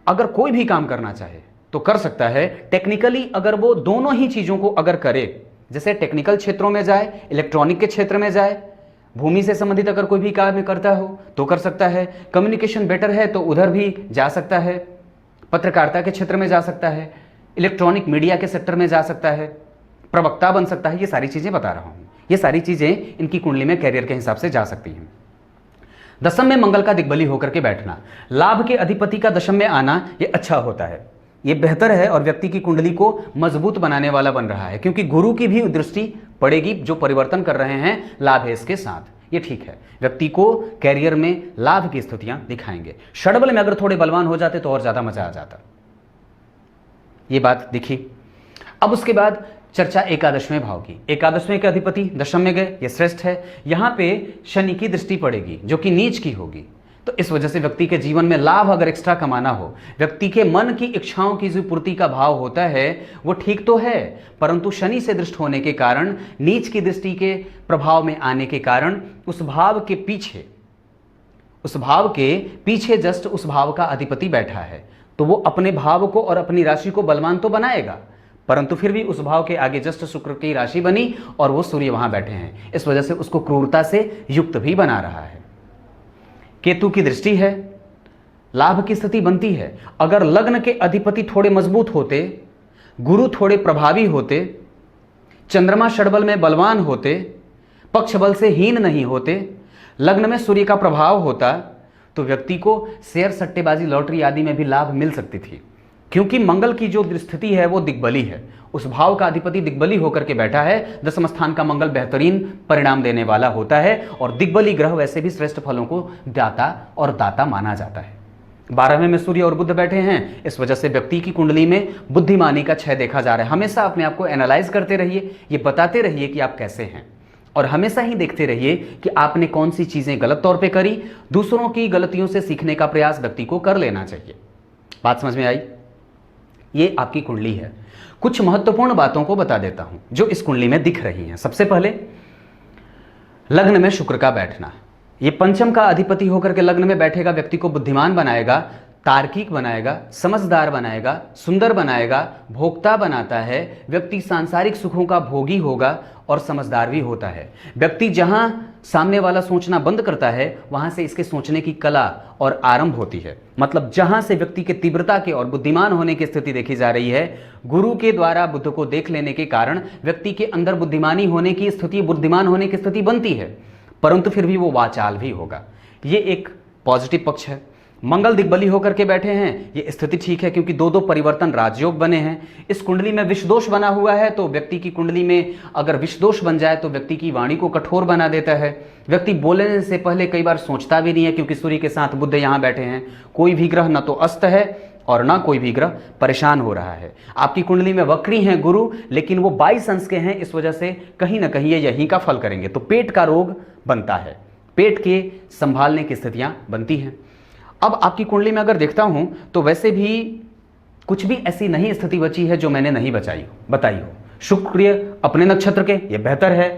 अगर कोई भी काम करना चाहे तो कर सकता है। टेक्निकली अगर वो दोनों ही चीज़ों को अगर करे, जैसे टेक्निकल क्षेत्रों में जाए, इलेक्ट्रॉनिक के क्षेत्र में जाए, भूमि से संबंधित अगर कोई भी कार्य करता हो तो कर सकता है, कम्युनिकेशन बेटर है तो उधर भी जा सकता है, पत्रकारिता के क्षेत्र में जा सकता है, इलेक्ट्रॉनिक मीडिया के सेक्टर में जा सकता है, प्रवक्ता बन सकता है। ये सारी चीज़ें बता रहा हूँ, ये सारी चीज़ें इनकी कुंडली में कैरियर के हिसाब से जा सकती हैं। दशम में मंगल का दिग्बली होकर के बैठना, लाभ के अधिपति का दशम में आना, ये अच्छा होता है, ये बेहतर है और व्यक्ति की कुंडली को मजबूत बनाने वाला बन रहा है, क्योंकि गुरु की भी दृष्टि पड़ेगी, जो परिवर्तन कर रहे हैं लाभ है इसके साथ, ये ठीक है। व्यक्ति को कैरियर में लाभ की स्थितियां दिखाएंगे। षडबल में अगर थोड़े बलवान हो जाते तो और ज्यादा मजा आ जाता, ये बात दिखी। अब उसके बाद चर्चा एकादशवें भाव की। एकादशवें के अधिपति दशम में गए, ये श्रेष्ठ है। यहां पे शनि की दृष्टि पड़ेगी जो कि नीच की होगी, तो इस वजह से व्यक्ति के जीवन में लाभ अगर एक्स्ट्रा कमाना हो, व्यक्ति के मन की इच्छाओं की जो पूर्ति का भाव होता है वो ठीक तो है, परंतु शनि से दृष्ट होने के कारण, नीच की दृष्टि के प्रभाव में आने के कारण उस भाव के पीछे जस्ट उस भाव का अधिपति बैठा है, तो वो अपने भाव को और अपनी राशि को बलवान तो बनाएगा, परंतु फिर भी उस भाव के आगे जस्ट शुक्र की राशि बनी और वो सूर्य वहां बैठे हैं, इस वजह से उसको क्रूरता से युक्त भी बना रहा है। केतु की दृष्टि है, लाभ की स्थिति बनती है। अगर लग्न के अधिपति थोड़े मजबूत होते, गुरु थोड़े प्रभावी होते, चंद्रमा षडबल में बलवान होते, पक्ष बल से हीन नहीं होते, लग्न में सूर्य का प्रभाव होता, तो व्यक्ति को शेयर, सट्टेबाजी, लॉटरी आदि में भी लाभ मिल सकती थी। क्योंकि मंगल की जो स्थिति है वो दिग्बली है, उस भाव का अधिपति दिग्बली होकर के बैठा है। दसम स्थान का मंगल बेहतरीन परिणाम देने वाला होता है और दिग्बली ग्रह वैसे भी श्रेष्ठ फलों को दाता माना जाता है। 12वें में सूर्य और बुध बैठे हैं, इस वजह से व्यक्ति की कुंडली में बुद्धिमानी का क्षय देखा जा रहा है। हमेशा अपने आप को एनालाइज करते रहिए, ये बताते रहिए कि आप कैसे हैं, और हमेशा ही देखते रहिए कि आपने कौन सी चीजें गलत तौर पे करी। दूसरों की गलतियों से सीखने का प्रयास व्यक्ति को कर लेना चाहिए। बात समझ में आई? ये आपकी कुंडली है। कुछ महत्वपूर्ण बातों को बता देता हूं जो इस कुंडली में दिख रही हैं। सबसे पहले लग्न में शुक्र का बैठना, ये पंचम का अधिपति होकर के लग्न में बैठेगा, व्यक्ति को बुद्धिमान बनाएगा, तार्किक बनाएगा, समझदार बनाएगा, सुंदर बनाएगा, भोक्ता बनाता है। व्यक्ति सांसारिक सुखों का भोगी होगा और समझदार भी होता है। व्यक्ति जहां सामने वाला सोचना बंद करता है वहां से इसके सोचने की कला और आरंभ होती है। मतलब जहां से व्यक्ति के तीव्रता के और बुद्धिमान होने की स्थिति देखी जा रही है, गुरु के द्वारा बुद्ध को देख लेने के कारण व्यक्ति के अंदर बुद्धिमान होने की स्थिति बनती है, परंतु फिर भी वो वाचाल भी होगा। ये एक पॉजिटिव पक्ष है। मंगल दिग्बली होकर के बैठे हैं, ये स्थिति ठीक है, क्योंकि दो परिवर्तन राजयोग बने हैं। इस कुंडली में विषदोष बना हुआ है, तो व्यक्ति की कुंडली में अगर विषदोष बन जाए तो व्यक्ति की वाणी को कठोर बना देता है। व्यक्ति बोलने से पहले कई बार सोचता भी नहीं है, क्योंकि सूर्य के साथ बुध यहाँ बैठे हैं। कोई भी ग्रह न तो अस्त है और ना कोई भी ग्रह परेशान हो रहा है। आपकी कुंडली में वक्री हैं गुरु, लेकिन वो 22 अंश के हैं, इस वजह से कहीं ना कहीं ये यहीं का फल करेंगे। तो पेट का रोग बनता है, पेट के संभालने की स्थितियां बनती हैं। अब आपकी कुंडली में अगर देखता हूं तो वैसे भी कुछ भी ऐसी नहीं स्थिति बची है जो मैंने नहीं बताई हो। शुक्र अपने नक्षत्र के, ये बेहतर है।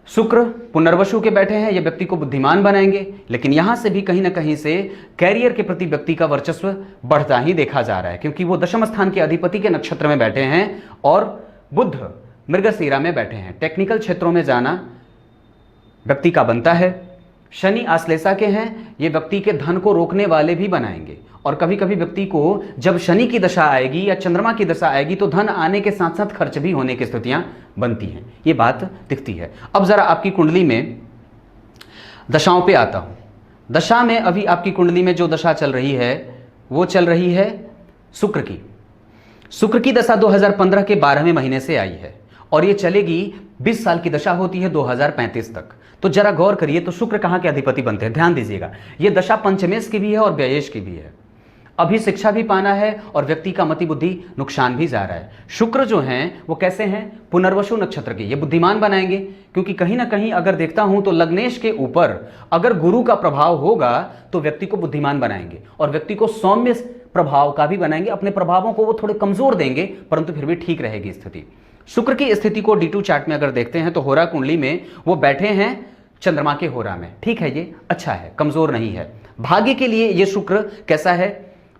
शुक्र पुनर्वसु के बैठे हैं, ये व्यक्ति को बुद्धिमान बनाएंगे, लेकिन यहां से भी कहीं ना कहीं से कैरियर के प्रति व्यक्ति का वर्चस्व बढ़ता ही देखा जा रहा है, क्योंकि वो दशम स्थान के अधिपति के नक्षत्र में बैठे हैं और बुध मृगशीरा में बैठे हैं। टेक्निकल क्षेत्रों में जाना व्यक्ति का बनता है। शनि आश्लेषा के हैं, ये व्यक्ति के धन को रोकने वाले भी बनाएंगे, और कभी कभी व्यक्ति को जब शनि की दशा आएगी या चंद्रमा की दशा आएगी तो धन आने के साथ साथ खर्च भी होने की स्थितियां बनती हैं। ये बात दिखती है। अब जरा आपकी कुंडली में दशाओं पे आता हूं। दशा में अभी आपकी कुंडली में जो दशा चल रही है वो चल रही है शुक्र की। शुक्र की दशा 2015 के 12वें महीने से आई है और ये चलेगी, 20 साल की दशा होती है 2035 तक। तो जरा गौर करिए, तो शुक्र कहां के अधिपति बनते हैं, ध्यान दीजिएगा। ये दशा पंचमेश की भी है और व्ययेश की भी है। अभी शिक्षा भी पाना है और व्यक्ति का मति बुद्धि नुकसान भी जा रहा है। शुक्र जो हैं वो कैसे हैं, पुनर्वसु नक्षत्र के, ये बुद्धिमान बनाएंगे, क्योंकि कहीं ना कहीं अगर देखता हूं तो लग्नेश के ऊपर अगर गुरु का प्रभाव होगा तो व्यक्ति को बुद्धिमान बनाएंगे और व्यक्ति को सौम्य प्रभाव का भी बनाएंगे। अपने प्रभावों को वो थोड़े कमजोर देंगे, परंतु फिर भी ठीक रहेगी स्थिति। शुक्र की स्थिति को D2 चार्ट में अगर देखते हैं तो होरा कुंडली में वो बैठे हैं चंद्रमा के होरा में, ठीक है, ये अच्छा है, कमजोर नहीं है। भाग्य के लिए ये शुक्र कैसा है,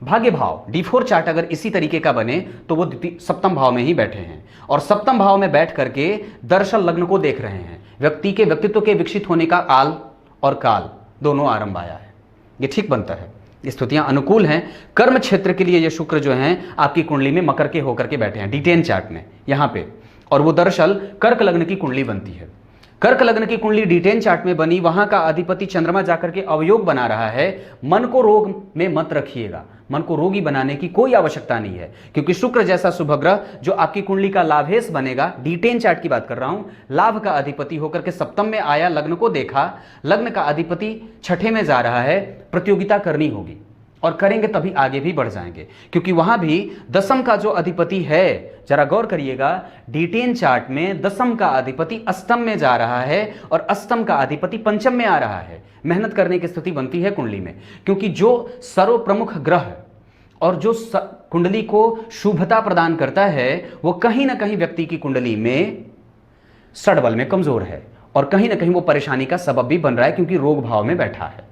भाग्य भाव D4 चार्ट अगर इसी तरीके का बने तो वो सप्तम भाव में ही बैठे हैं और सप्तम भाव में बैठ करके दर्शन लग्न को देख रहे हैं। व्यक्ति के व्यक्तित्व के विकसित होने का आल और काल दोनों आरंभ आया है, ये ठीक बनता है, स्थितियां अनुकूल हैं। कर्म क्षेत्र के लिए ये शुक्र जो हैं आपकी कुंडली में मकर के होकर के बैठे हैं D10 चार्ट में यहाँ पे, और वो दरअसल कर्क लग्न की कुंडली बनती है। कर्क लग्न की कुंडली D10 चार्ट में बनी, वहां का अधिपति चंद्रमा जाकर के अवयोग बना रहा है। मन को रोग में मत रखिएगा, मन को रोगी बनाने की कोई आवश्यकता नहीं है, क्योंकि शुक्र जैसा शुभ ग्रह जो आपकी कुंडली का लाभेश बनेगा, D10 चार्ट की बात कर रहा हूं, लाभ का अधिपति होकर के सप्तम में आया, लग्न को देखा, लग्न का अधिपति छठे में जा रहा है। प्रतियोगिता करनी होगी और करेंगे तभी आगे भी बढ़ जाएंगे, क्योंकि वहां भी दसम का जो अधिपति है, जरा गौर करिएगा, D10 चार्ट में दसम का अधिपति अष्टम में जा रहा है और अष्टम का अधिपति पंचम में आ रहा है। मेहनत करने की स्थिति बनती है कुंडली में, क्योंकि जो सर्व प्रमुख ग्रह और जो कुंडली को शुभता प्रदान करता है वो कहीं ना कहीं व्यक्ति की कुंडली में षडबल में कमजोर है और कहीं ना कहीं वो परेशानी का सबब भी बन रहा है, क्योंकि रोग भाव में बैठा है।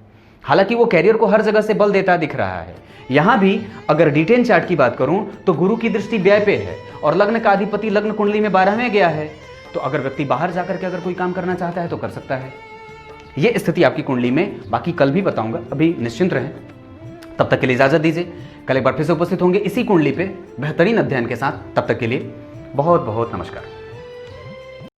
हालांकि वो कैरियर को हर जगह से बल देता दिख रहा है। यहां भी अगर D10 चार्ट की बात करूं तो गुरु की दृष्टि व्यय पे है और लग्न का अधिपति लग्न कुंडली में 12 में गया है, तो अगर व्यक्ति बाहर जाकर के अगर कोई काम करना चाहता है तो कर सकता है। ये स्थिति आपकी कुंडली में, बाकी कल भी बताऊंगा, अभी निश्चिंत रहें। तब तक के लिए इजाजत दीजिए, कल एक बार फिर से उपस्थित होंगे इसी कुंडली पे बेहतरीन अध्ययन के साथ। तब तक के लिए बहुत बहुत नमस्कार।